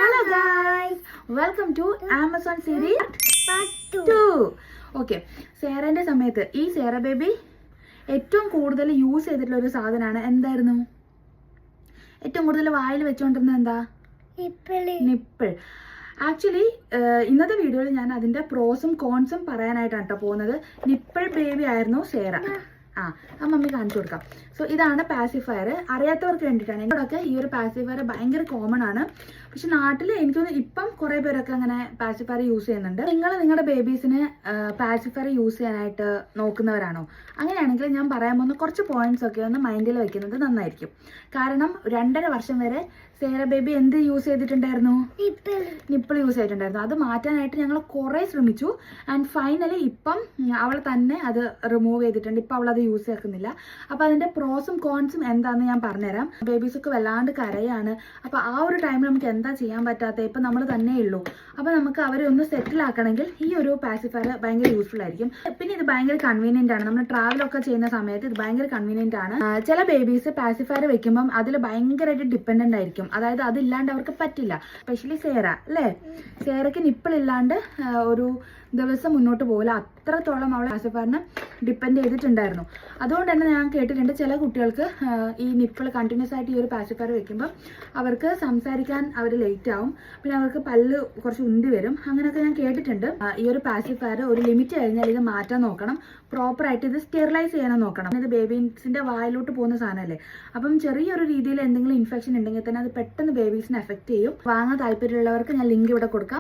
Hello guys, welcome to Amazon series part 2. Okay, സേറന്റെ സമയത്ത് ഈ Sera baby ഏറ്റവും കൂടുതൽ യൂസ് ചെയ്തിട്ടുള്ള ഒരു സാധനമാണ്. എന്തായിരുന്നു ഏറ്റവും കൂടുതൽ വായിൽ വെച്ചുകൊണ്ടിരുന്നത്? എന്താ? നിപ്പിൾ. ആക്ച്വലി ഇന്നത്തെ വീഡിയോയിൽ ഞാൻ അതിന്റെ പ്രോസും കോൺസും പറയാനായിട്ടാണ് കേട്ടോ പോകുന്നത്. നിപ്പിൾ ബേബി ആയിരുന്നു സേറ. ആ മമ്മി കാണിച്ചു കൊടുക്കാം. സോ ഇതാണ് പാസിഫയർ. അറിയാത്തവർക്ക് വേണ്ടിയിട്ടാണ്. എന്നോടൊക്കെ ഈ ഒരു പാസിഫയർ ഭയങ്കര കോമൺ ആണ്. പക്ഷെ നാട്ടിൽ എനിക്ക് തോന്നുന്നു ഇപ്പം കുറെ പേരൊക്കെ അങ്ങനെ പാസിഫയർ യൂസ് ചെയ്യുന്നുണ്ട്. നിങ്ങൾ നിങ്ങളുടെ ബേബീസിന് പാസിഫയർ യൂസ് ചെയ്യാനായിട്ട് നോക്കുന്നവരാണോ? അങ്ങനെയാണെങ്കിൽ ഞാൻ പറയാൻ പോകുന്ന കുറച്ച് പോയിന്റ്സ് ഒക്കെ ഒന്ന് മൈൻഡിൽ വെക്കുന്നത് നന്നായിരിക്കും. കാരണം 2.5 വർഷം വരെ സേറ ബേബി എന്ത് യൂസ് ചെയ്തിട്ടുണ്ടായിരുന്നു? നിപ്പിൾ യൂസ് ചെയ്തിട്ടുണ്ടായിരുന്നു. അത് മാറ്റാനായിട്ട് ഞങ്ങൾ കുറെ ശ്രമിച്ചു. ആൻഡ് ഫൈനലി ഇപ്പം അവൾ തന്നെ അത് റിമൂവ് ചെയ്തിട്ടുണ്ട്. ഇപ്പം അവൾ അത് യൂസ് ആക്കുന്നില്ല. അപ്പം അതിന്റെ പ്രോസും കോൺസും എന്താണെന്ന് ഞാൻ പറഞ്ഞുതരാം. ബേബീസ് ഒക്കെ വല്ലാണ്ട് കരയാണ്. അപ്പം ആ ഒരു ടൈമിൽ നമുക്ക് എന്താ ചെയ്യാൻ പറ്റാത്തത്? ഇപ്പം നമ്മൾ തന്നെ ഉള്ളൂ. അപ്പം നമുക്ക് അവരെ ഒന്ന് സെറ്റിൽ ആക്കണമെങ്കിൽ ഈ ഒരു പാസിഫയർ ഭയങ്കര യൂസ്ഫുൾ ആയിരിക്കും. പിന്നെ ഇത് ഭയങ്കര കൺവീനിയന്റ് ആണ്. നമ്മൾ ട്രാവലൊക്കെ ചെയ്യുന്ന സമയത്ത് ഇത് ഭയങ്കര കൺവീനിയന്റ് ആണ്. ചില ബേബീസ് പാസിഫയർ വെക്കുമ്പം അതിൽ ഭയങ്കരമായിട്ട് ഡിപ്പെൻഡന്റ് ആയിരിക്കും. അതായത് അതില്ലാണ്ട് അവർക്ക് പറ്റില്ല. സ്പെഷ്യലി സേറ അല്ലേ? സേറയ്ക്ക് നിപ്പിൾ ഇല്ലാണ്ട് ഒരു ദിവസം മുന്നോട്ട് പോകില്ല. അത്രത്തോളം അവൾ പാസിഫയറിനെ ഡിപ്പെൻഡ് ചെയ്തിട്ടുണ്ടായിരുന്നു. അതുകൊണ്ട് തന്നെ ഞാൻ കേട്ടിട്ടുണ്ട് ചില കുട്ടികൾക്ക് ഈ നിപ്പിൾ കണ്ടിന്യൂസ് ആയിട്ട് ഈ ഒരു പാസിഫയർ വെക്കുമ്പോൾ അവർക്ക് സംസാരിക്കാൻ അവർ ലേറ്റ് ആവും. പിന്നെ അവർക്ക് പല്ല് കുറച്ച് ഉന്തി വരും. അങ്ങനെയൊക്കെ ഞാൻ കേട്ടിട്ടുണ്ട്. ഈ ഒരു പാസിഫയർ ഒരു ലിമിറ്റ് കഴിഞ്ഞാൽ ഇത് മാറ്റാൻ നോക്കണം. പ്രോപ്പറായിട്ട് ഇത് സ്റ്റെറിലൈസ് ചെയ്യാനും നോക്കണം. ഇത് ബേബീസിന്റെ വായിലോട്ട് പോകുന്ന സാധനമല്ലേ. അപ്പം ചെറിയൊരു രീതിയിൽ എന്തെങ്കിലും ഇൻഫെക്ഷൻ ഉണ്ടെങ്കിൽ തന്നെ അത് പെട്ടെന്ന് ബേബീസിനെ എഫക്ട് ചെയ്യും. വാങ്ങാൻ താല്പര്യമുള്ളവർക്ക് ഞാൻ ലിങ്ക് ഇവിടെ കൊടുക്കാം.